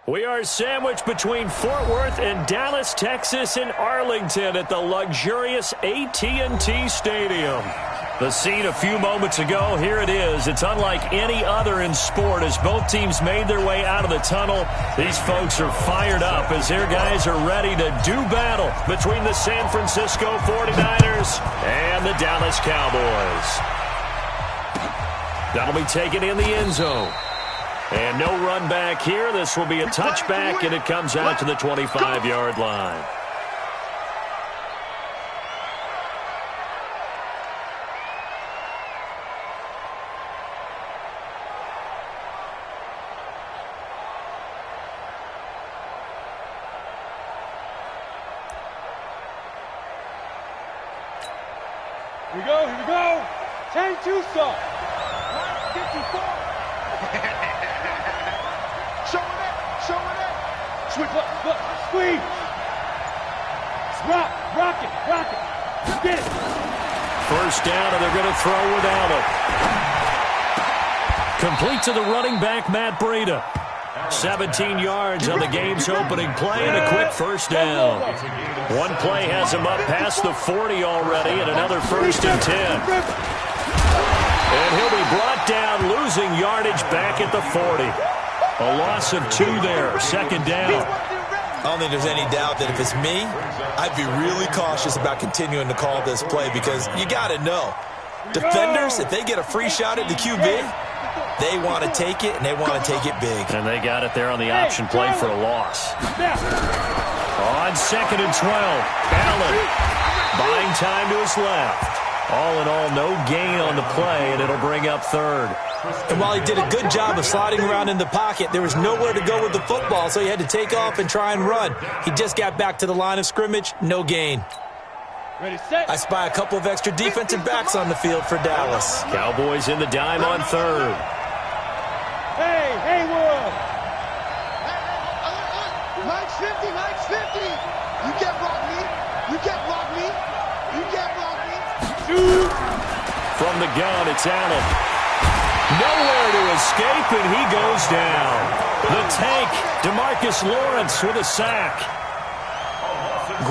We are sandwiched between Fort Worth and Dallas, Texas, and Arlington at the luxurious AT&T Stadium. The scene a few moments ago, here it is. It's unlike any other in sport as both teams made their way out of the tunnel. These folks are fired up as their guys are ready to do battle between the San Francisco 49ers and the Dallas Cowboys. That'll be taken in the end zone. And no run back here. This will be a touchback, and it comes out to the 25-yard line. Here we go, here we go. 10-2 stop. 54. Showing it. Switch, look, squeeze. Rock it. Get it. First down, and they're going to throw without it. Complete to the running back, Matt Breida. 17 yards on the game's opening play and a quick first down. One play has him up past the 40 already, and another 1st and 10. And he'll be brought down, losing yardage back at the 40. A loss of 2 there, 2nd down. I don't think there's any doubt that if it's me, I'd be really cautious about continuing to call this play because you got to know. Defenders, if they get a free shot at the QB, they want to take it, and they want to take it big. And they got it there on the option play for a loss. On 2nd and 12, Allen buying time to his left. All in all, no gain on the play, and it'll bring up 3rd. And while he did a good job of sliding around in the pocket, there was nowhere to go with the football, so he had to take off and try and run. He just got back to the line of scrimmage, no gain. Ready, set. I spy a couple of extra defensive backs on the field for Dallas. Cowboys in the dime on 3rd. Hey, Haywood. Mike's 50. You can't block me. Shoot. From the gun, it's Allen. Nowhere to escape, and he goes down. The tank, DeMarcus Lawrence with a sack.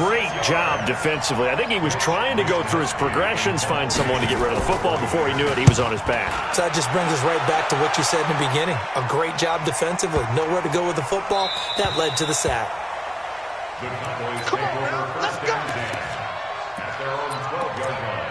Great job defensively. I think he was trying to go through his progressions, find someone to get rid of the football. Before he knew it, he was on his back. So that just brings us right back to what you said in the beginning. A great job defensively. Nowhere to go with the football. That led to the sack. Come on, man. Let's go. At their own 12-yard line.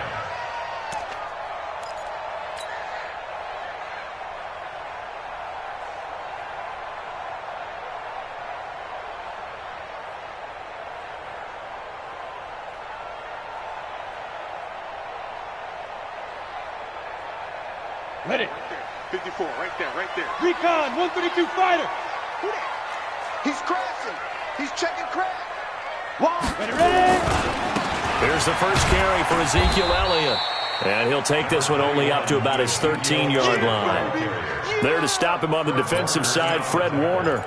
Ready. 54, right there. Recon, 132 fighter. Who that? He's crashing. He's checking crash. Ready. Here's the first carry for Ezekiel Elliott. And he'll take this one only up to about his 13-yard line. There to stop him on the defensive side, Fred Warner.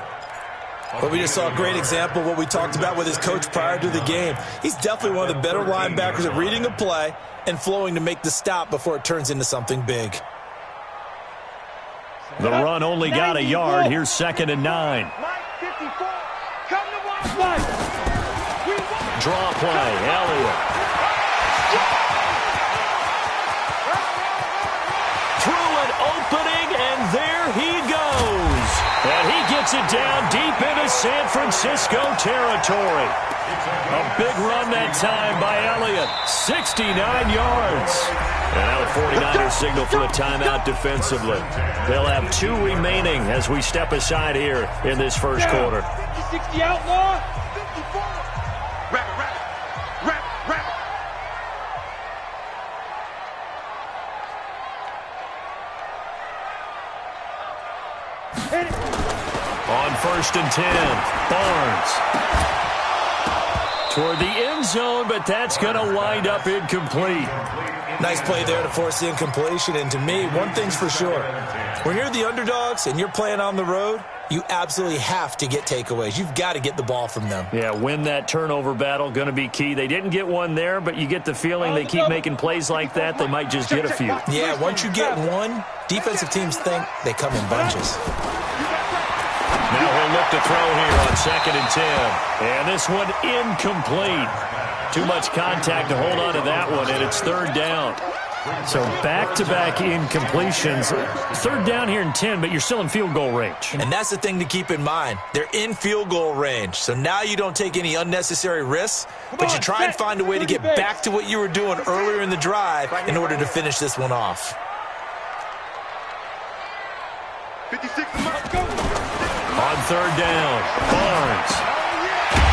But we just saw a great example of what we talked about with his coach prior to the game. He's definitely one of the better linebackers at reading a play and flowing to make the stop before it turns into something big. The run only got a yard. Here's 2nd and 9. Mike, 54. Come to one play. Draw play, Elliott. Through an opening, and there he goes. And he gets it down deep into San Francisco territory. A big run that time by Elliott. 69 yards. And now the 49ers signal for the timeout defensively. They'll have 2 remaining as we step aside here in this first quarter. 60 outlaw. 54. Wrap it. Hit it. On 1st and 10, Barnes. Toward the end zone, but that's going to wind up incomplete. Nice play there to force the incompletion. And to me, one thing's for sure. When you're the underdogs and you're playing on the road, you absolutely have to get takeaways. You've got to get the ball from them. Yeah, win that turnover battle, going to be key. They didn't get one there, but you get the feeling they keep making plays like that, they might just get a few. Yeah, once you get one, defensive teams think they come in bunches. Now he'll look look to throw here on 2nd and 10. And this one incomplete. Too much contact to hold on to that one, and it's 3rd down. So back-to-back incompletions. 3rd down here in 10, but you're still in field goal range. And that's the thing to keep in mind. They're in field goal range. So now you don't take any unnecessary risks, but you try and find a way to get back to what you were doing earlier in the drive in order to finish this one off. 56 go. On 3rd down, Barnes.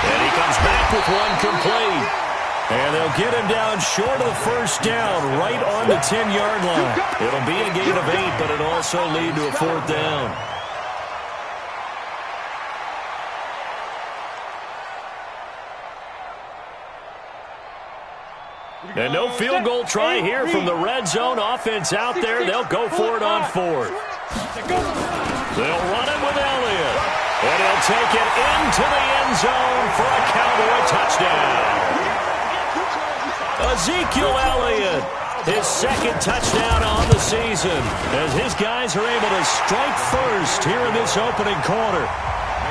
And he comes back with one complete. And they'll get him down short of the 1st down, right on the 10-yard line. It'll be a gain of 8, but it'll also lead to a 4th down. And no field goal try here from the red zone. Offense out there. They'll go for it on 4th. They'll run it with Elliott. And he'll take it into the end zone for a Cowboy touchdown. Ezekiel Elliott, his 2nd touchdown on the season, as his guys are able to strike first here in this opening quarter.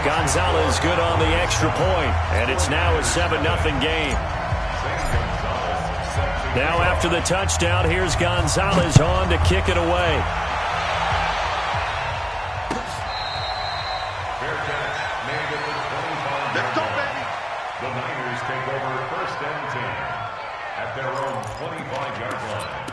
Gonzalez good on the extra point, and it's now a 7-0 game. Now after the touchdown, here's Gonzalez on to kick it away. Let's go, baby. The Niners take over 1st and 10 at their own 25-yard line.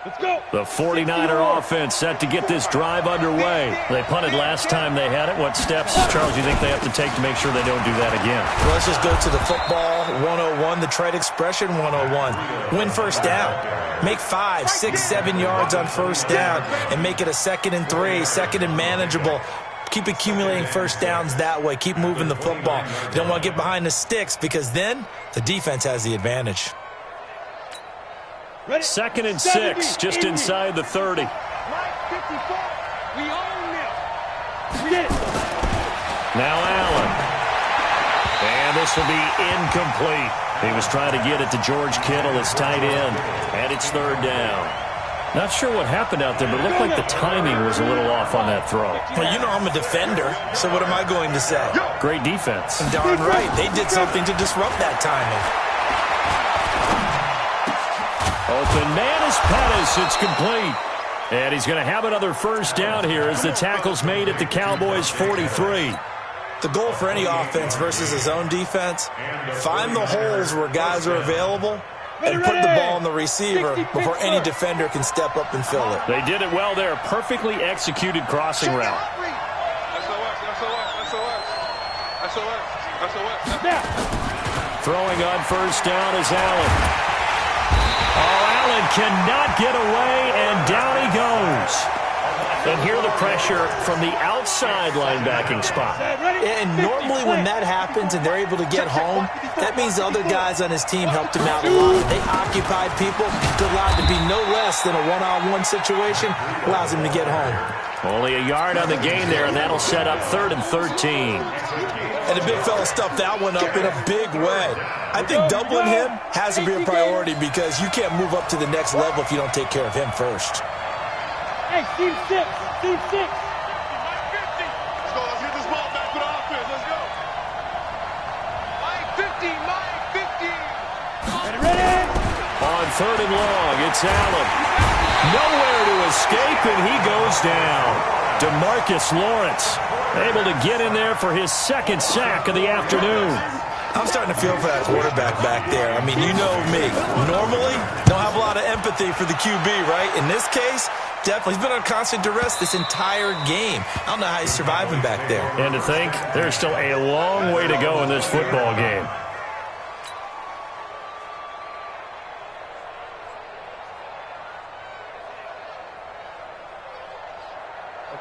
Let's go. The 49er offense set to get this drive underway. They punted last time they had it. What steps, Charles, do you think they have to take to make sure they don't do that again? Well, let's just go to the football 101, the trade expression 101. Win 1st down. Make 5, 6, 7 yards on 1st down and make it a 2nd and 3, 2nd and manageable. Keep accumulating 1st downs that way. Keep moving the football. You don't want to get behind the sticks because then the defense has the advantage. 2nd and 6, just inside the 30. We own this. We did it. Now Allen. And this will be incomplete. He was trying to get it to George Kittle, his tight end, and it's 3rd down. Not sure what happened out there, but it looked like the timing was a little off on that throw. Well, you know I'm a defender, so what am I going to say? Great defense. Darn right. They did something to disrupt that timing. Open man is Pettis. It's complete. And he's going to have another 1st down here as the tackle's made at the Cowboys' 43. The goal for any offense versus a zone defense, find the holes where guys are available and put the ball on the receiver before any defender can step up and fill it. They did it well there. Perfectly executed crossing route. Throwing on 1st down is Allen. Oh, Allen cannot get away, and down he goes. And here the pressure from the outside linebacking spot. And normally when that happens and they're able to get home, that means the other guys on his team helped him out a lot. They occupied people. It allowed to be no less than a one-on-one situation. Allows him to get home. Only a yard on the gain there, and that'll set up 3rd and 13. And the big fella stuffed that one up in a big way. I think doubling him has to be a priority because you can't move up to the next level if you don't take care of him first. Hey, team 6. Team 6. Let's go. Let's get this ball back with offense. Let's go. Mike 50. Ready? On 3rd and long, it's Allen. Nowhere to escape, and he goes down. DeMarcus Lawrence able to get in there for his 2nd sack of the afternoon. I'm starting to feel for that quarterback back there. I mean, you know me. Normally, don't have a lot of empathy for the QB, right? In this case, definitely. He's been on constant duress this entire game. I don't know how he's surviving back there. And to think, there's still a long way to go in this football game.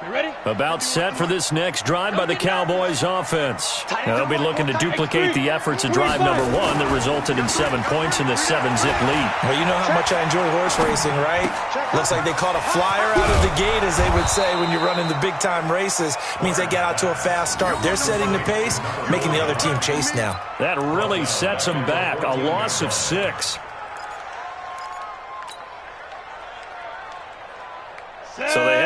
Ready? About set for this next drive by the Cowboys offense. Now they'll be looking to duplicate the efforts of drive number 1 that resulted in 7 points in the 7-zip lead. Well, you know how much I enjoy horse racing, right? Looks like they caught a flyer out of the gate, as they would say when you're running the big-time races. Means they get out to a fast start. They're setting the pace, making the other team chase now. That really sets them back. A loss of 6.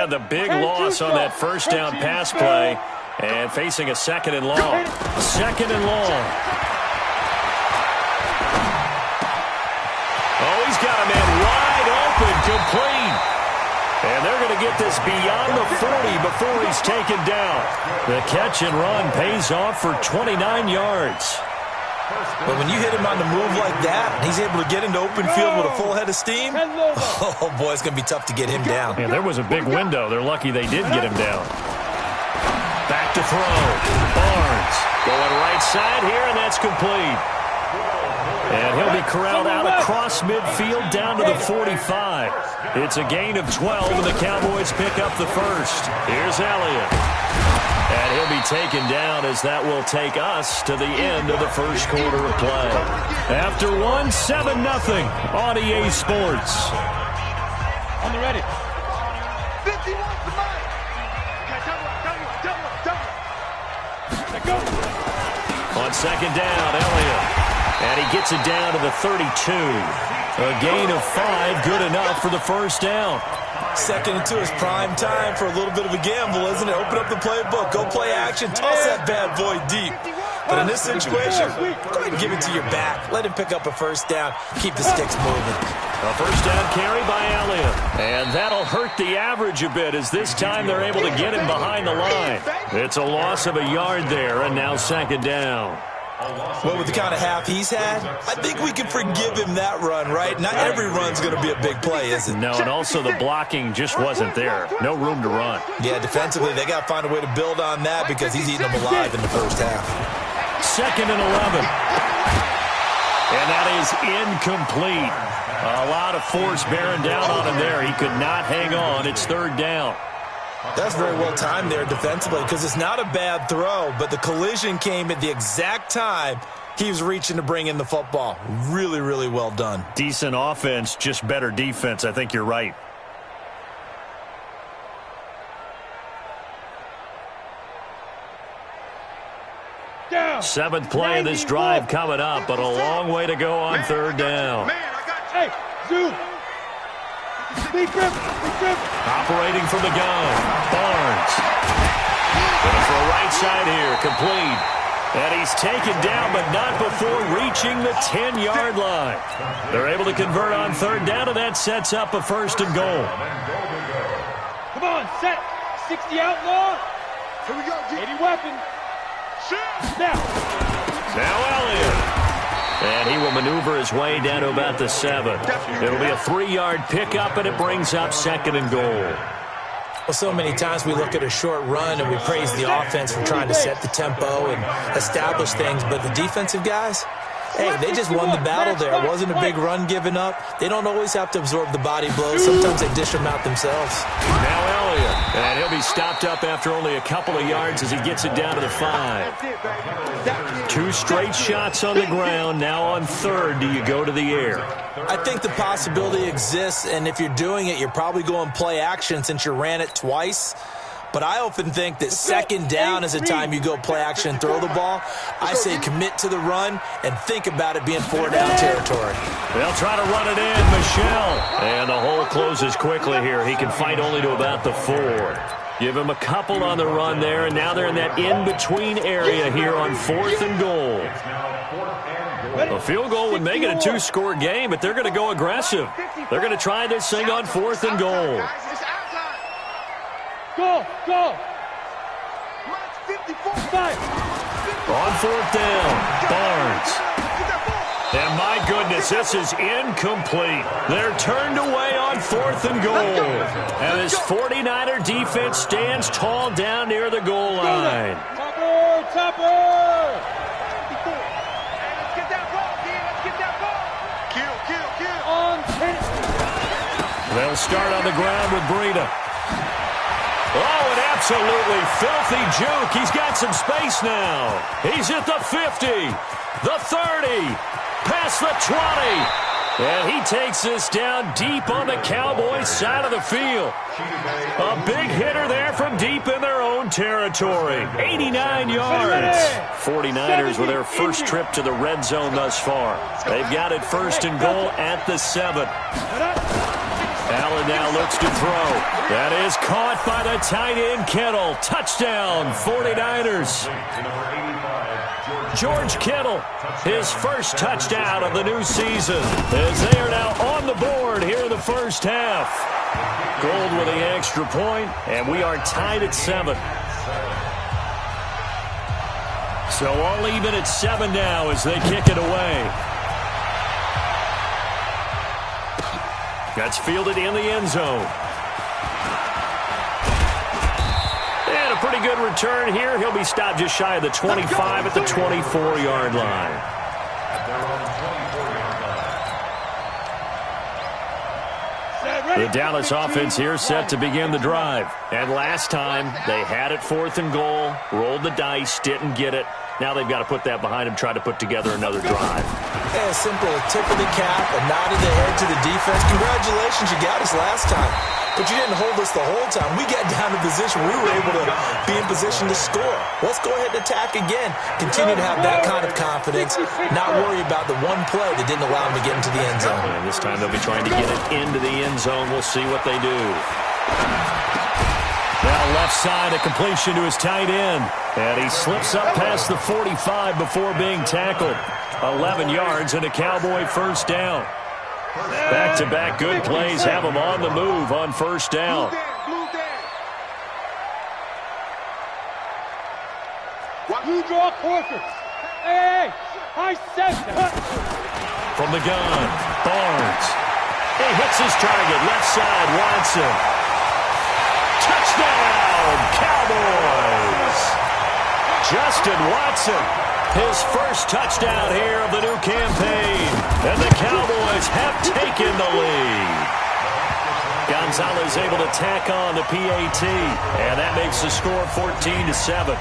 Yeah, the big loss on that first down pass play. And facing a second and long. Second and long. Oh, he's got a man wide open, complete. And they're going to get this beyond the 40 before he's taken down. The catch and run pays off for 29 yards. But when you hit him on the move like that, he's able to get into open field with a full head of steam, oh, boy, it's going to be tough to get him down. And there was a big window. They're lucky they did get him down. Back to throw. Barnes going right side here, and that's complete. And he'll be corralled out across midfield down to the 45. It's a gain of 12, and the Cowboys pick up the first. Here's Elliott. And he'll be taken down as that will take us to the end of the first quarter of play. After one, 7-0 on EA Sports. On the ready. 51 to mine. Let go. On second down, Elliott. And he gets it down to the 32. A gain of 5, good enough for the first down. Second and 2 is prime time for a little bit of a gamble, isn't it? Open up the playbook, go play action, toss that bad boy deep. But in this situation, go ahead and give it to your back. Let him pick up a first down. Keep the sticks moving. A first down carry by Elliott. And that'll hurt the average a bit as this time they're able to get him behind the line. It's a loss of a yard there, and now second down. Well, with the kind of half he's had, I think we can forgive him that run, right? Not every run's going to be a big play, is it? No, and also the blocking just wasn't there. No room to run. Yeah, defensively, they got to find a way to build on that because he's eating them alive in the first half. Second and 11. And that is incomplete. A lot of force bearing down on him there. He could not hang on. It's third down. That's very well timed there defensively because it's not a bad throw, but the collision came at the exact time he was reaching to bring in the football. Really, really well done. Decent offense, just better defense. I think you're right. Down. Seventh play of this drive coming up, but a long way to go on third down. Hey, zoom. Big grip. Operating from the gun. Barnes. Going for a right side here. Complete. And he's taken down, but not before reaching the 10-yard line. They're able to convert on third down, and that sets up a first and goal. Come on, set. 60 outlaw. Here we go, G. 80 weapon. Now Elliott. And he will maneuver his way down to about the 7. It'll be a 3-yard pickup, and it brings up second and goal. Well, so many times we look at a short run and we praise the offense for trying to set the tempo and establish things, but the defensive guys, hey, they just won the battle there. It wasn't a big run given up. They don't always have to absorb the body blows. Sometimes they dish them out themselves. Now Elliott. And he'll be stopped up after only a couple of yards as he gets it down to the 5. 2 straight shots on the ground. Now on third, do you go to the air? I think the possibility exists, and if you're doing it, you're probably going play action since you ran it twice. But I often think that second down is the time you go play action and throw the ball. I say commit to the run and think about it being 4-down territory. They'll try to run it in. Michelle. And the hole closes quickly here. He can fight only to about the 4. Give him a couple on the run there, and now they're in that in-between area here on 4th and goal. A field goal would make it a 2-score game, but they're going to go aggressive. They're going to try this thing on 4th and goal. Go. On 4th down, Barnes. And my goodness, this is incomplete. They're turned away on 4th and goal. And this 49er defense stands tall down near the goal line. Topper! Let's get that ball, D. Let's get that ball. Kill. On 10. They'll start on the ground with Breida. Oh, an absolutely filthy juke. He's got some space now. He's at the 50, the 30, past the 20. And he takes this down deep on the Cowboys' side of the field. A big hitter there from deep in their own territory. 89 yards. 49ers with their first trip to the red zone thus far. They've got it 1st and goal at the 7. Allen now looks to throw. That is caught by the tight end Kittle. Touchdown, 49ers. George Kittle, his first touchdown of the new season, as they are now on the board here in the first half. Gold with the extra point, and we are tied at 7. So all even at 7 now as they kick it away. That's fielded in the end zone. And a pretty good return here. He'll be stopped just shy of the 25 at the 24-yard line. The Dallas offense here set to begin the drive. And last time, they had it 4th and goal, rolled the dice, didn't get it. Now they've got to put that behind them, try to put together another drive. Yeah, simple, a tip of the cap, a nod of the head to the defense. Congratulations, you got us last time. But you didn't hold us the whole time. We got down to position. We were able to be in position to score. Let's go ahead and attack again. Continue to have that kind of confidence. Not worry about the one play that didn't allow them to get into the end zone. And this time they'll be trying to get it into the end zone. We'll see what they do. Now left side, a completion to his tight end. And he slips up past the 45 before being tackled. 11 yards and a Cowboy first down. Back-to-back good plays have him on the move on first down. You draw closer. Hey, I said that. From the gun, Barnes. He hits his target, left side, Watson. Touchdown, Cowboys! Justin Watson, his first touchdown here of the new campaign. And the Cowboys have taken the lead. Gonzalez able to tack on the PAT. And that makes the score 14-7.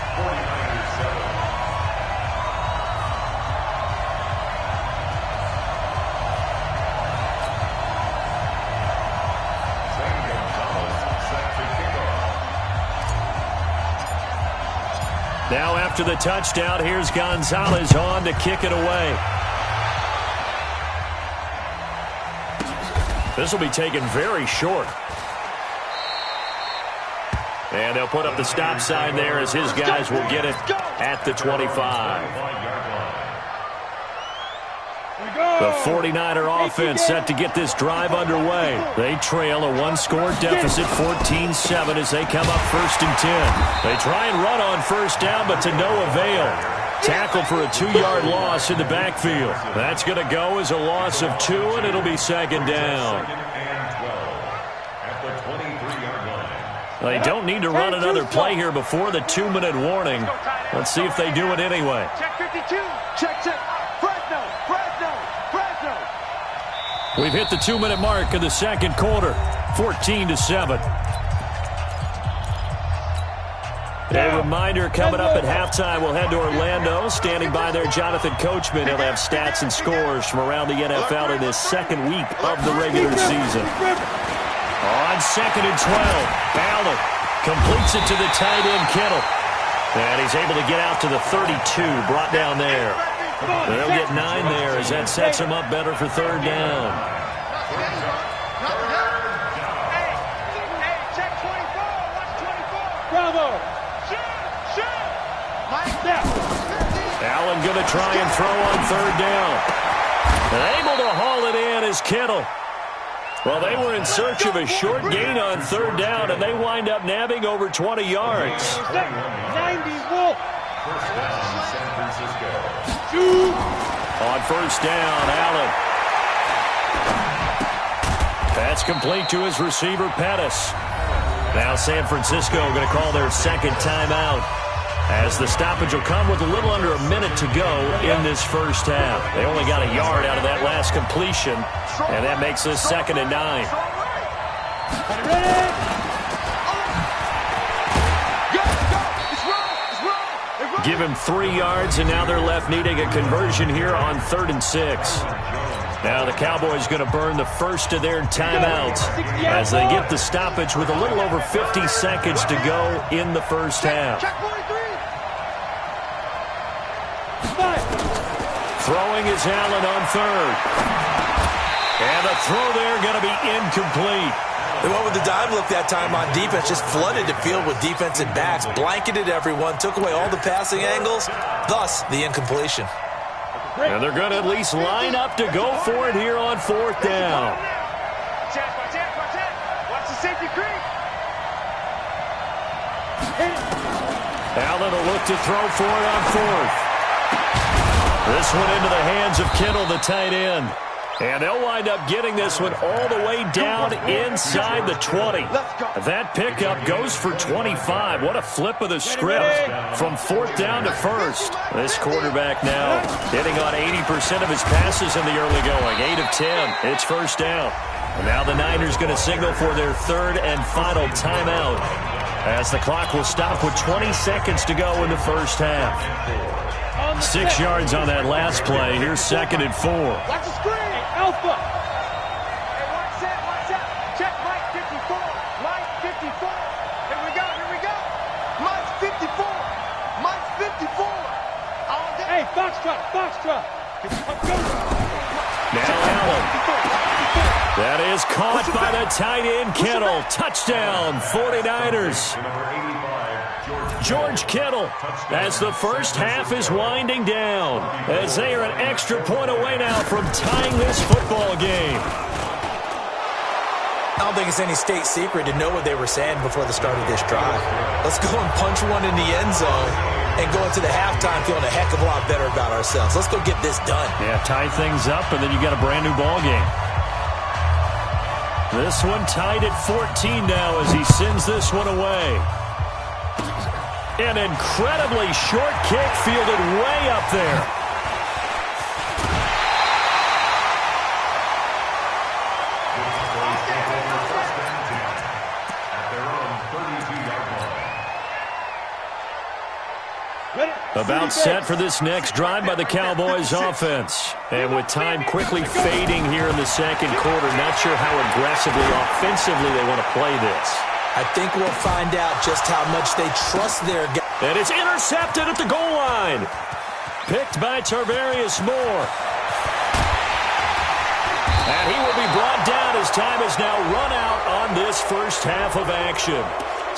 Now after the touchdown, here's Gonzalez on to kick it away. This will be taken very short. And they'll put up the stop sign there as his guys will get it at the 25. The 49er offense set to get this drive underway. They trail a one-score deficit, 14-7, as they come up 1st and 10. They try and run on first down, but to no avail. Tackled for a 2-yard loss in the backfield. That's going to go as a loss of 2, and it'll be 2nd down. They don't need to run another play here before the 2-minute warning. Let's see if they do it anyway. Check 52. Check. We've hit the 2-minute mark in the second quarter, 14-7. A reminder, coming up at halftime, we'll head to Orlando. Standing by there, Jonathan Coachman. He'll have stats and scores from around the NFL in this second week of the regular season. On 2nd and 12, Allen completes it to the tight end, Kittle. And he's able to get out to the 32, brought down there. They'll get 9 there as that sets him up better for 3rd down. Check 24. Watch 24. Bravo. Allen going to try and throw on 3rd down. And able to haul it in is Kittle. Well, they were in search of a short gain on 3rd down, and they wind up nabbing over 20 yards. 90s Wolf. San Francisco. On 1st down, Allen. That's complete to his receiver, Pettis. Now San Francisco going to call their 2nd timeout, as the stoppage will come with a little under a minute to go in this first half. They only got a yard out of that last completion, and that makes this 2nd and 9. Give him 3 yards, and now they're left needing a conversion here on 3rd and 6. Now the Cowboys going to burn the first of their timeouts as they get the stoppage with a little over 50 seconds to go in the first half. Throwing is Allen on 3rd. And the throw there going to be incomplete. They went with the dive look that time on defense, just flooded the field with defensive backs, blanketed everyone, took away all the passing angles, thus the incompletion. And they're going to at least line up to go for it here on fourth down. Watch the safety creep. Allen will look to throw for it on fourth. This one into the hands of Kittle, the tight end. And they'll wind up getting this one all the way down inside the 20. That pickup goes for 25. What a flip of the script from fourth down to first. This quarterback now hitting on 80% of his passes in the early going. 8 of 10. It's first down. And now the Niners going to signal for their third and final timeout, as the clock will stop with 20 seconds to go in the first half. 6 yards on that last play. Here's second and 4. Watch the screen. Alpha. Hey, watch that. Check Mike 54. Mike 54. Here we go. Mike 54. Mike 54. All day. Hey, Foxtrot. Now Allen. That is caught by the tight end, Kittle. Touchdown, 49ers. George Kittle, as the first half is winding down, as they are an extra point away now from tying this football game. I don't think it's any state secret to know what they were saying before the start of this drive. Let's go and punch one in the end zone and go into the halftime feeling a heck of a lot better about ourselves. Let's go get this done. Yeah, tie things up, and then you got a brand new ball game. This one tied at 14 now as he sends this one away. An incredibly short kick fielded way up there. About set for this next drive by the Cowboys offense. And with time quickly fading here in the second quarter, not sure how aggressively, offensively they want to play this. I think we'll find out just how much they trust their guys. And it's intercepted at the goal line. Picked by Tarvarius Moore. And he will be brought down as time is now run out on this first half of action.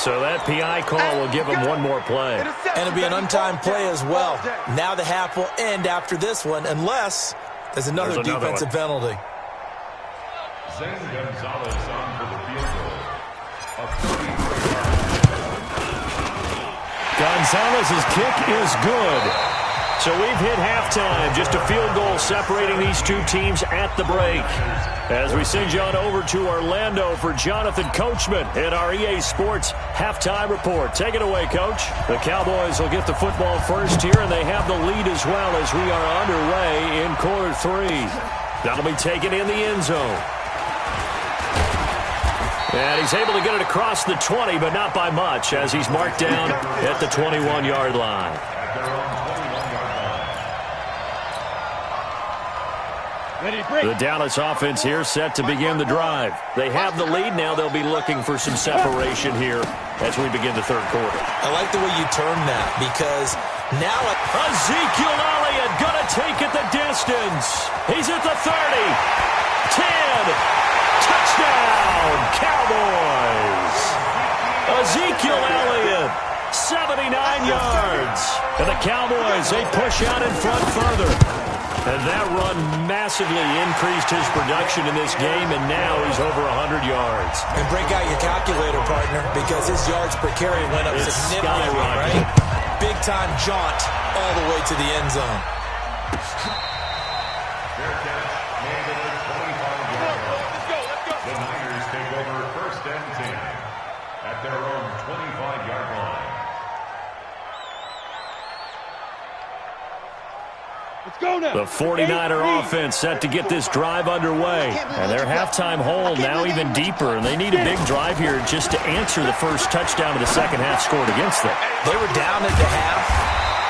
So that PI call will give him one more play. And it'll be an untimed play as well. Now the half will end after this one, unless there's another defensive penalty. Zane Gonzalez on for the field goal. Gonzalez's kick is good. So we've hit halftime. Just a field goal separating these two teams at the break. As we send you on over to Orlando for Jonathan Coachman in our EA Sports halftime report. Take it away, Coach. The Cowboys will get the football first here, and they have the lead as well as we are underway in quarter 3. That'll be taken in the end zone. And he's able to get it across the 20, but not by much, as he's marked down at the 21-yard line. The Dallas offense here set to begin the drive. They have the lead now. They'll be looking for some separation here as we begin the third quarter. I like the way you term that, because now Ezekiel Elliott gonna take it the distance. He's at the 30, 10, touchdown, Cowboys. Ezekiel Elliott, 79 yards. And the Cowboys, they push out in front further. And that run massively increased his production in this game, and now he's over 100 yards. And break out your calculator, partner, because his yards per carry went up significantly, right? Big-time jaunt all the way to the end zone. Fair catch made at the 25-yard line. The Niners take over first and 10 at their own 25-yard line. Let's go now. The 49er offense set to get this drive underway. And their halftime hole now even deeper. And they need a big drive here just to answer the first touchdown of the second half scored against them. They were down at the half.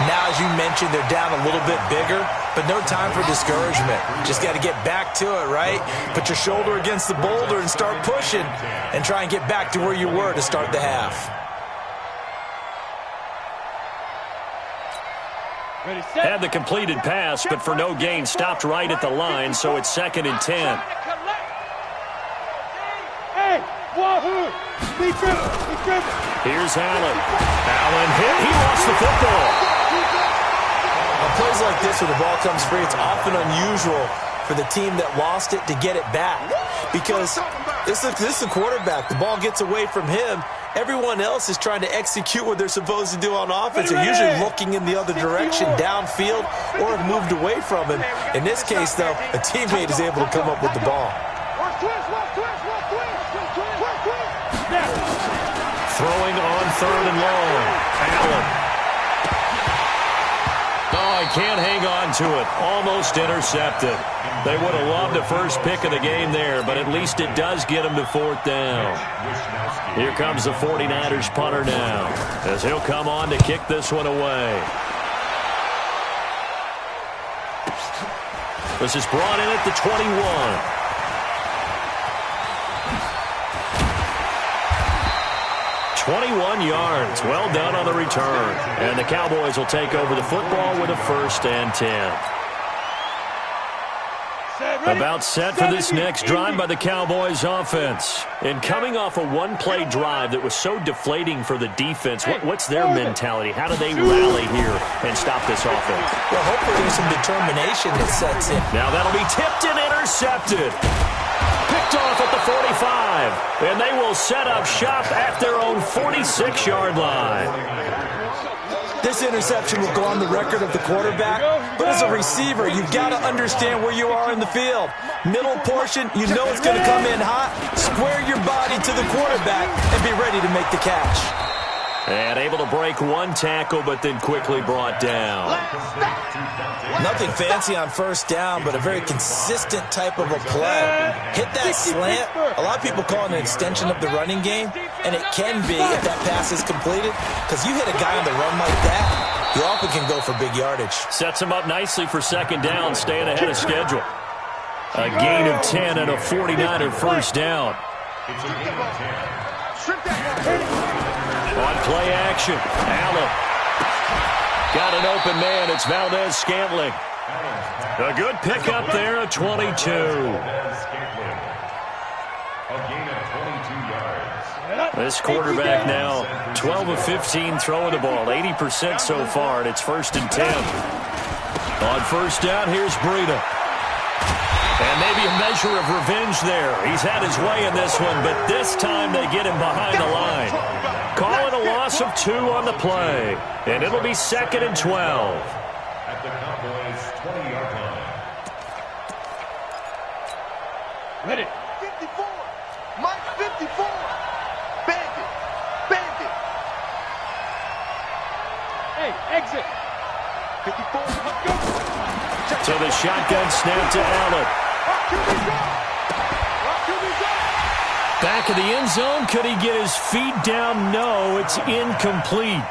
Now, as you mentioned, they're down a little bit bigger, but no time for discouragement. Just got to get back to it, right? Put your shoulder against the boulder and start pushing and try and get back to where you were to start the half. Had the completed pass, but for no gain, stopped right at the line, so it's second and 10. Wahoo! He dribbled. Here's Allen. Allen hit. He lost the football. On plays like this where the ball comes free, it's often unusual for the team that lost it to get it back. Because this is the quarterback. The ball gets away from him. Everyone else is trying to execute what they're supposed to do on offense. They're usually looking in the other direction, downfield, or have moved away from him. In this case, though, a teammate is able to come up with the ball. Throwing on 3rd and long. Allen. Oh, he can't hang on to it. Almost intercepted. They would have loved the first pick of the game there, but at least it does get him to 4th down. Here comes the 49ers punter now, as he'll come on to kick this one away. This is brought in at the 21. 21 yards. Well done on the return. And the Cowboys will take over the football with a 1st and 10. About set for this next drive by the Cowboys offense. And coming off a one-play drive that was so deflating for the defense, what's their mentality? How do they rally here and stop this offense? Well, hopefully there's some determination that sets in. Now that'll be tipped and intercepted. Picked off at the 45, and they will set up shop at their own 46-yard line. This interception will go on the record of the quarterback, but as a receiver, you've got to understand where you are in the field. Middle portion, you know it's going to come in hot. Square your body to the quarterback and be ready to make the catch. And able to break one tackle, but then quickly brought down. Nothing fancy on 1st down, but a very consistent type of a play. Hit that slant. A lot of people call it an extension of the running game, and it can be if that pass is completed, because you hit a guy on the run like that, you often can go for big yardage. Sets him up nicely for 2nd down, staying ahead of schedule. A gain of 10 and a 49er 1st down. On play action, Allen. Got an open man. It's Valdez-Scantling. A good pickup there at 22. This quarterback now 12 of 15 throwing the ball, 80% so far, and it's 1st and 10. On 1st down, here's Breida. And maybe a measure of revenge there. He's had his way in this one, but this time they get him behind the line. Call it a loss of 2 on the play, and it'll be 2nd and 12. At the Cowboys' 20-yard line. Ready. 54. Mike 54. Bandit. Bandit. Hey, exit. 54. Let's go. So the shotgun snap to Allen. Back of the end zone. Could he get his feet down? No, it's incomplete.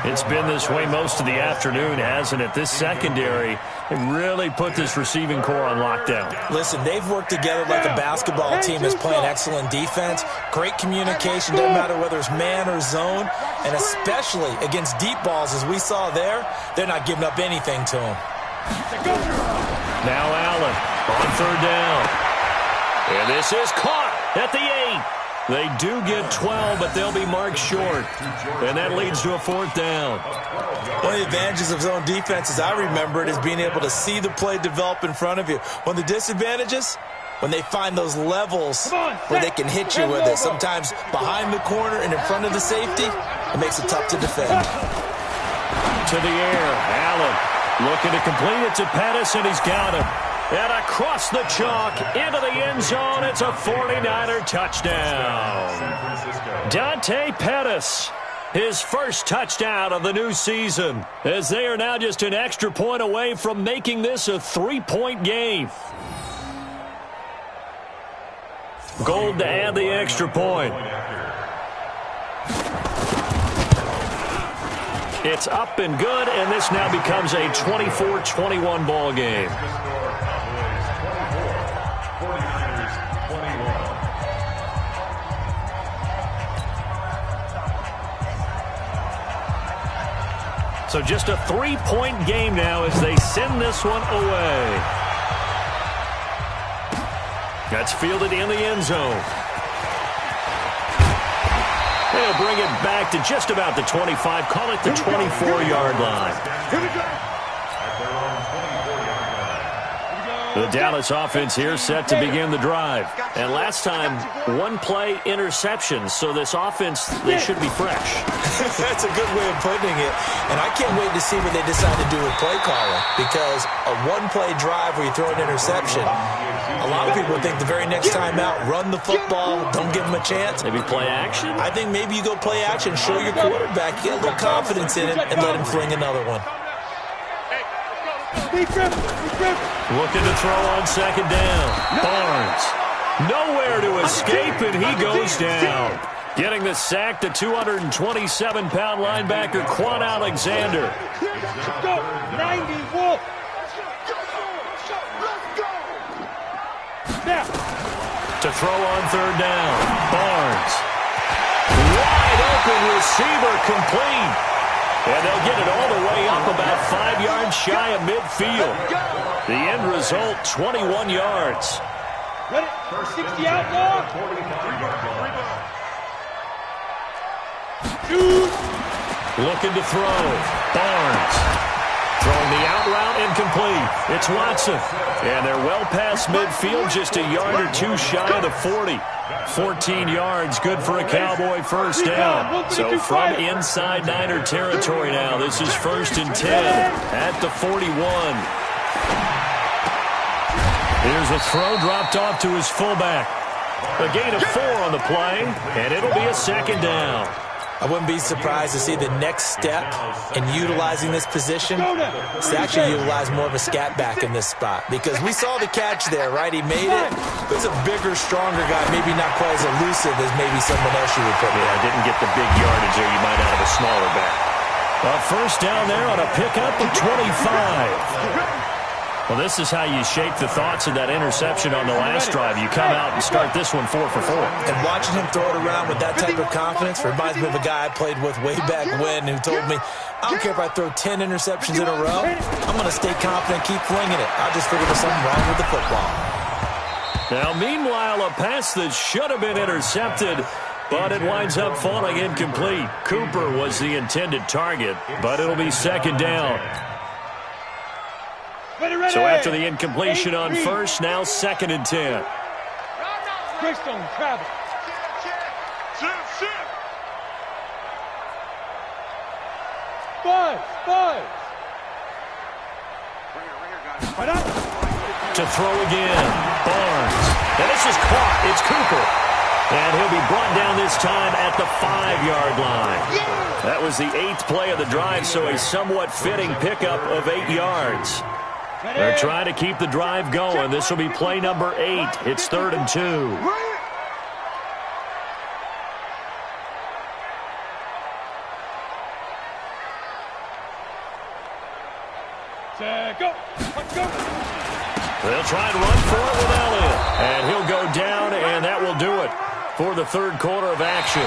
It's been this way most of the afternoon, hasn't it? This secondary really put this receiving core on lockdown. Listen, they've worked together like a basketball team that's playing excellent defense. Great communication, doesn't matter whether it's man or zone. And especially against deep balls, as we saw there, they're not giving up anything to them. Now Allen on 3rd down. And this is caught at the 8. They do get 12, but they'll be marked short. And that leads to a 4th down. One of the advantages of zone defense, as I remember it, is being able to see the play develop in front of you. One of the disadvantages, when they find those levels where they can hit you with it. Sometimes behind the corner and in front of the safety, it makes it tough to defend. To the air, Allen looking to complete it to Pettis, and he's got him. And across the chalk, into the end zone, it's a 49er touchdown. Dante Pettis, his first touchdown of the new season, as they are now just an extra point away from making this a 3-point game. Gold to add the extra point. It's up and good, and this now becomes a 24-21 ball game. So just a 3-point game now as they send this one away. That's fielded in the end zone. They'll bring it back to just about the 25. Call it the 24-yard line. Here we go. At their own 24-yard line. The Dallas offense here set to begin the drive. And last time, one play interception. So this offense, they should be fresh. That's a good way of putting it. And I can't wait to see what they decide to do with play calling. Because a one-play drive where you throw an interception, a lot of people think the very next time out, run the football, don't give them a chance. Maybe play action? I think maybe you go play action, show your quarterback, get a little confidence in it, and let him fling another one. Looking to throw on second down. Barnes. Nowhere to escape, and he goes down. Getting the sack, the 227-pound linebacker, Quan Alexander. Let's go. 90 Wolf. Now. To throw on third down. Barnes. Wide open receiver, complete. And they'll get it all the way up about 5 yards shy of midfield. The end result, 21 yards. Ready? 60 outlaw. Looking to throw. Barnes. Throwing the out route, incomplete. It's Watson. And they're well past midfield, just a yard or two shy of the 40. 14 yards, good for a Cowboy first down. So from inside Niner territory now, this is 1st and 10 at the 41. Here's a throw dropped off to his fullback. A gain of 4 on the play, and it'll be a second down. I wouldn't be surprised to see the next step in utilizing this position is to actually utilize more of a scat back in this spot. Because we saw the catch there, right? He made it. He's a bigger, stronger guy, maybe not quite as elusive as maybe someone else you would put in. Yeah, didn't get the big yardage there you might out of a smaller back. A first down there on a pickup of 25. Well, this is how you shake the thoughts of that interception on the last drive. You come out and start this one 4 for 4. And watching him throw it around with that type of confidence reminds me of a guy I played with way back when who told me, I don't care if I throw 10 interceptions in a row, I'm going to stay confident, keep flinging it. I just figured there's something wrong with the football. Now, meanwhile, a pass that should have been intercepted, but it winds up falling incomplete. Cooper was the intended target, but it'll be second down. So after the incompletion on first, now 2nd and 10. Greystone travel. Five. To throw again, Barnes. And this is caught. It's Cooper. And he'll be brought down this time at the 5-yard line. That was the 8th play of the drive, so a somewhat fitting pickup of 8 yards. They're trying to keep the drive going. This will be play number 8. It's 3rd and 2. Go. They'll try and run for it with Elliott. And he'll go down, and that will do it for the third quarter of action.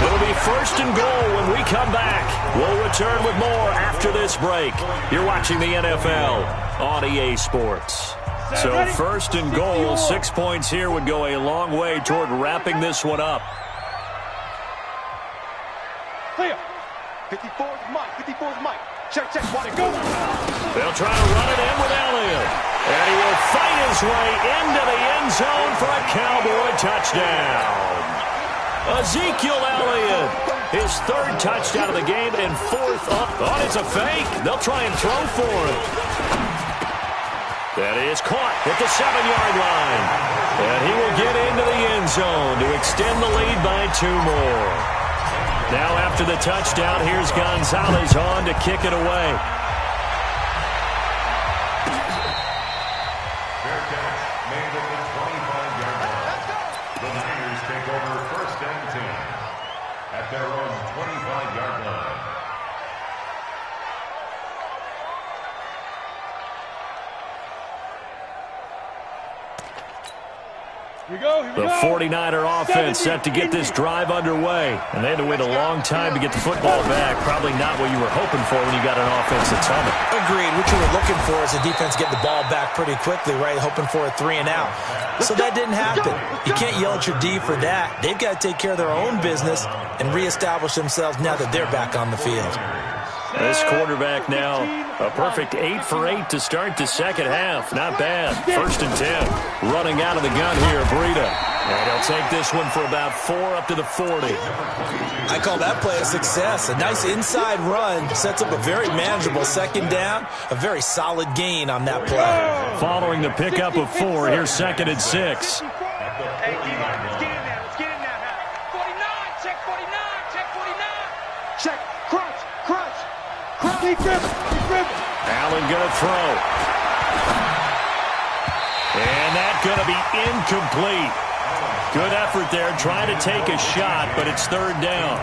It'll be 1st and goal when we come back. We'll return with more after this break. You're watching the NFL on EA Sports. So 1st and goal, 6 points here would go a long way toward wrapping this one up. Clear. 54's Mike. 54's Mike. Check. Want to go? They'll try to run it in with Elliott. And he will fight his way into the end zone for a Cowboy touchdown. Ezekiel Elliott, his 3rd touchdown of the game and 4th up. Oh, it's a fake. They'll try and throw for it. That is caught at the 7-yard line. And he will get into the end zone to extend the lead by 2 more. Now after the touchdown, here's Gonzalez on to kick it away. Fair catch made at the 25-yard line. The Niners take over 1st and 10 at their own 25-yard line. The 49er offense set to get this drive underway. And they had to wait a long time to get the football back. Probably not what you were hoping for when you got an offense that's humming. Agreed. What you were looking for is the defense get the ball back pretty quickly, right? Hoping for a 3-and-out. So that didn't happen. You can't yell at your D for that. They've got to take care of their own business and reestablish themselves now that they're back on the field. This quarterback now, a perfect 8 for 8 to start the second half. Not bad. 1st and 10. Running out of the gun here, Breida. And he'll take this one for about 4 up to the 40. I call that play a success. A nice inside run sets up a very manageable second down. A very solid gain on that play. Following the pickup of 4, here's 2nd and 6. Hey, let's get in there. Let's get in there. 49, check 49, check 49. Check, crunch, crunch. Keep dribbling. Allen gonna throw. And that's gonna be incomplete. Good effort there, trying to take a shot, but it's 3rd down.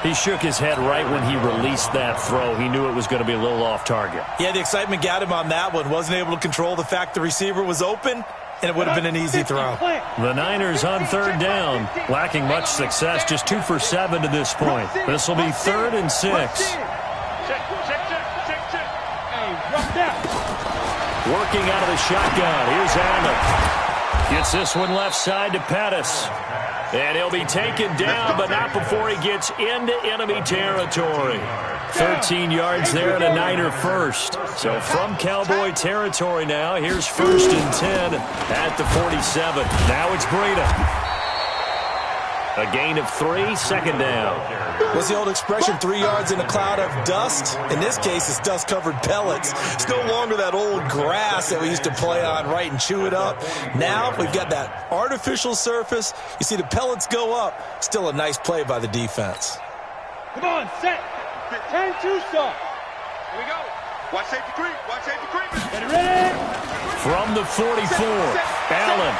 He shook his head right when he released that throw. He knew it was going to be a little off target. Yeah, the excitement got him on that one. Wasn't able to control the fact the receiver was open, and it would have been an easy throw. The Niners on 3rd down, lacking much success, just 2 for 7 to this point. This will be 3rd and 6. Working out of the shotgun. Here's Allen. Gets this one left side to Pettis. And he'll be taken down, but not before he gets into enemy territory. 13 yards there and a Niner first. So from Cowboy territory now, here's 1st and 10 at the 47. Now it's Breida. A gain of 3, 2nd down. What's the old expression, 3 yards in a cloud of dust? In this case, it's dust-covered pellets. It's no longer that old grass that we used to play on, right, and chew it up. Now we've got that artificial surface. You see the pellets go up. Still a nice play by the defense. Come on, set. 10-2 start. Here we go. Watch safety creep. Watch safety creep. Get ready. From the 44, Allen.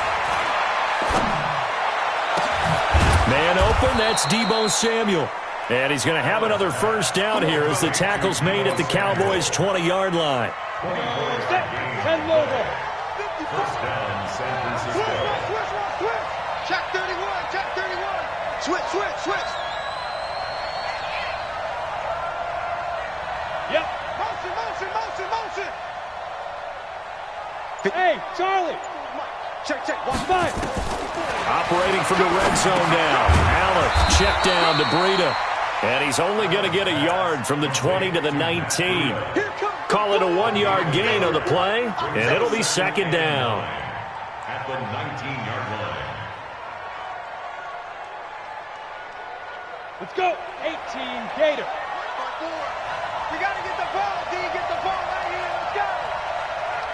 Man open, that's Deebo Samuel. And he's going to have another 1st down here as the tackle's made at the Cowboys' 20-yard line. Set. 10 logo. First down, San Francisco. Switch. Check 31. Check 31. Switch. Yep. Motion. Hey, Charlie. Check. Watch 5. Operating from the red zone now. Allen, check down to Breida. And he's only going to get a yard from the 20 to the 19. Call it a 1-yard gain on the play, and it'll be 2nd down. At the 19-yard line. Let's go. 18, Gator. We got to get the ball, D. Get the ball right here. Let's go.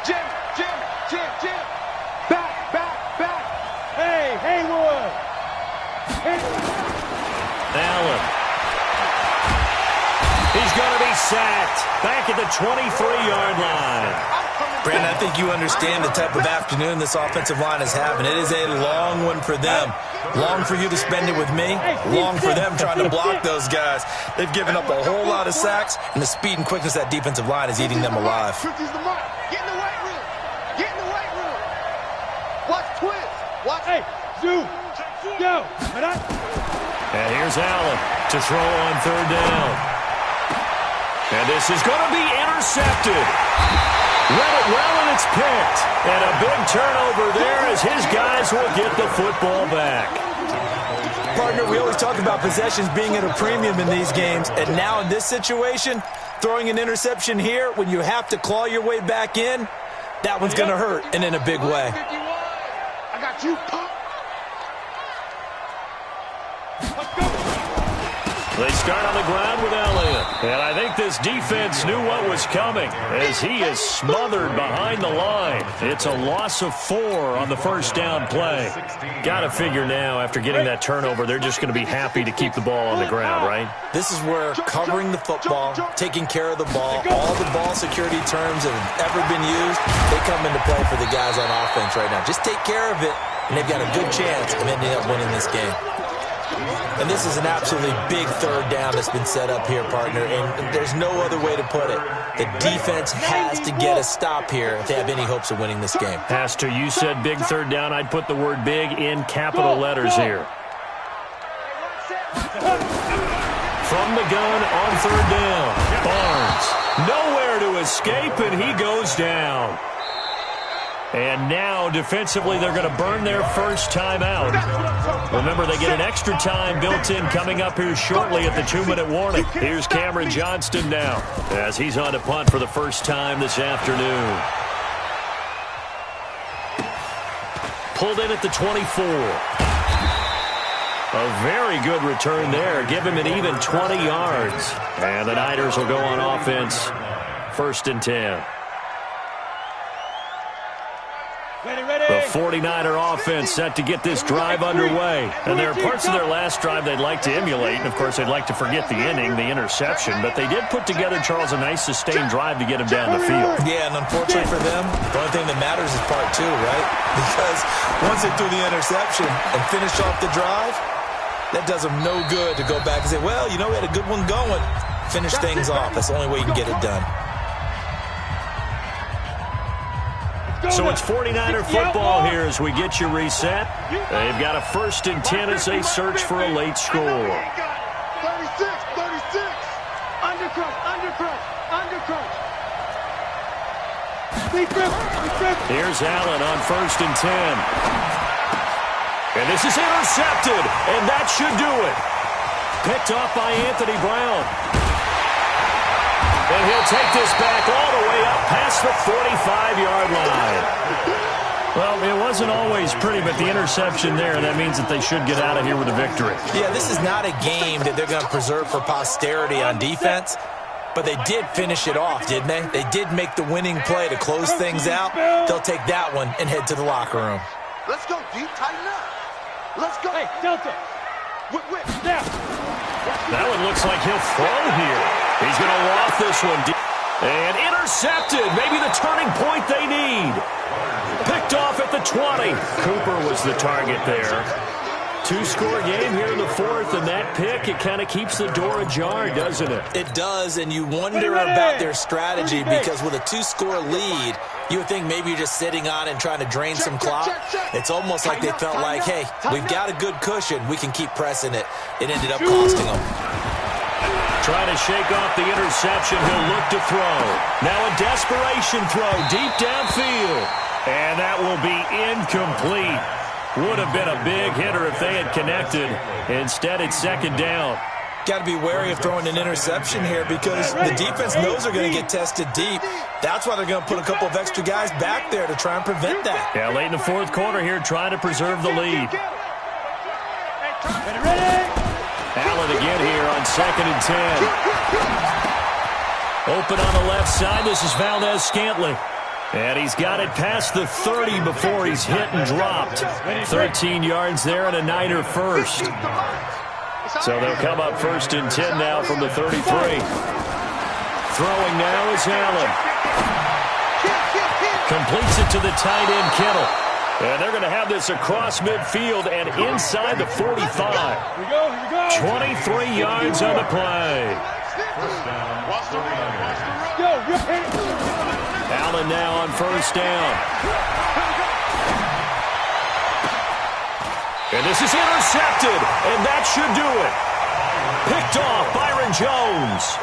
Jim. Back. Hey, Haywood. Allen. He's going to be sacked back at the 23-yard line. Brandon, I think you understand the type of afternoon this offensive line is having. It is a long one for them. Long for you to spend it with me. Long for them trying to block those guys. They've given up a whole lot of sacks, and the speed and quickness of that defensive line is eating them alive. Get in the weight room. Watch twist. Watch. Hey, Zoo. Go. And here's Allen to throw on 3rd down. And this is going to be intercepted. Read it well, and it's picked. And a big turnover there as his guys will get the football back. Partner, we always talk about possessions being at a premium in these games. And now in this situation, throwing an interception here when you have to claw your way back in, that one's going to hurt, and in a big way. I got you, punk. They start on the ground with Elliott. And I think this defense knew what was coming as he is smothered behind the line. It's a loss of 4 on the 1st down play. Got to figure now, after getting that turnover, they're just going to be happy to keep the ball on the ground, right? This is where covering the football, taking care of the ball, all the ball security terms that have ever been used, they come into play for the guys on offense right now. Just take care of it, and they've got a good chance of ending up winning this game. And this is an absolutely big third down that's been set up here, partner, and there's no other way to put it. The defense has to get a stop here if they have any hopes of winning this game. Pastor, you said big third down. I'd put the word big in capital letters here. From the gun on third down, Barnes nowhere to escape, and he goes down. And now, defensively, they're going to burn their first timeout. Remember, they get an extra time built in coming up here shortly at the 2-minute warning. Here's Cameron Johnston now as he's on to punt for the first time this afternoon. Pulled in at the 24. A very good return there. Give him an even 20 yards. And the Niners will go on offense. 1st and 10. The 49er offense set to get this drive underway. And there are parts of their last drive they'd like to emulate. And, of course, they'd like to forget the inning, the interception. But they did put together, Charles, a nice sustained drive to get him down the field. Yeah, and unfortunately for them, the only thing that matters is part 2, right? Because once they threw the interception and finished off the drive, that does them no good to go back and say, well, you know, we had a good one going. Finish things off. That's the only way you can get it done. So it's 49er football here as we get you reset. They've got a 1st and 10 as they search for a late score. 36. Undercrunch. Here's Allen on 1st and 10. And this is intercepted, and that should do it. Picked off by Anthony Brown. And he'll take this back all the way up past the 45-yard line. Well, it wasn't always pretty, but the interception there, that means that they should get out of here with a victory. Yeah, this is not a game that they're going to preserve for posterity on defense, but they did finish it off, didn't they? They did make the winning play to close things out. They'll take that one and head to the locker room. Let's go, deep, tighten up. Let's go. Hey, Delta. Whip, down. That one looks like he'll throw here. He's going to waft this one deep. And intercepted. Maybe the turning point they need. Picked off at the 20. Cooper was the target there. 2-score game here in the 4th, and that pick, it kind of keeps the door ajar, doesn't it? It does, and you wonder about their strategy because with a 2-score lead, you would think maybe you're just sitting on and trying to drain some clock. It's almost like they felt like, hey, we've got a good cushion. We can keep pressing it. It ended up costing them. Trying to shake off the interception. He'll look to throw. Now a desperation throw deep downfield. And that will be incomplete. Would have been a big hitter if they had connected. Instead, it's 2nd down. Got to be wary of throwing an interception here because the defense knows they're going to get tested deep. That's why they're going to put a couple of extra guys back there to try and prevent that. Yeah, late in the 4th quarter here, trying to preserve the lead. Allen again here on 2nd and 10. Open on the left side. This is Valdez-Scantling. And he's got it past the 30 before he's hit and dropped. 13 yards there and a Niner first. So they'll come up 1st and 10 now from the 33. Throwing now is Allen. Completes it to the tight end, Kittle. And they're going to have this across midfield and inside the 45. 23 yards on the play. Allen now on 1st down. And this is intercepted, and that should do it. Picked off Byron Jones.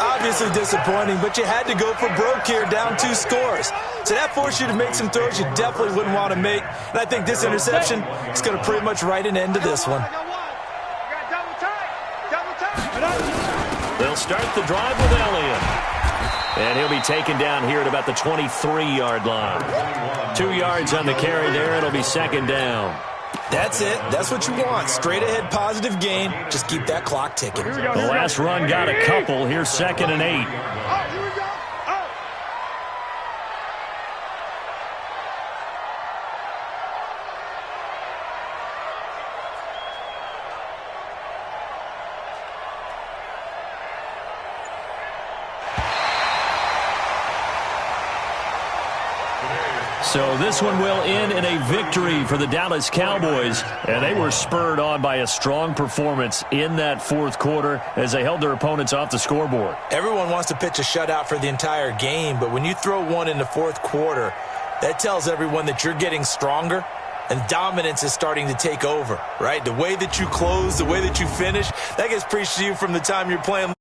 Obviously disappointing, but you had to go for broke here, down 2 scores. So that forced you to make some throws you definitely wouldn't want to make. And I think this interception is going to pretty much write an end to this one. They'll start the drive with Elliott. And he'll be taken down here at about the 23-yard line. 2 yards on the carry there. It'll be 2nd down. That's it. That's what you want. Straight ahead positive gain. Just keep that clock ticking. The last run got a couple. Here's 2nd and 8. So this one will end in a victory for the Dallas Cowboys, and they were spurred on by a strong performance in that fourth quarter as they held their opponents off the scoreboard. Everyone wants to pitch a shutout for the entire game, but when you throw one in the fourth quarter, that tells everyone that you're getting stronger and dominance is starting to take over, right? The way that you close, the way that you finish, that gets preached to you from the time you're playing.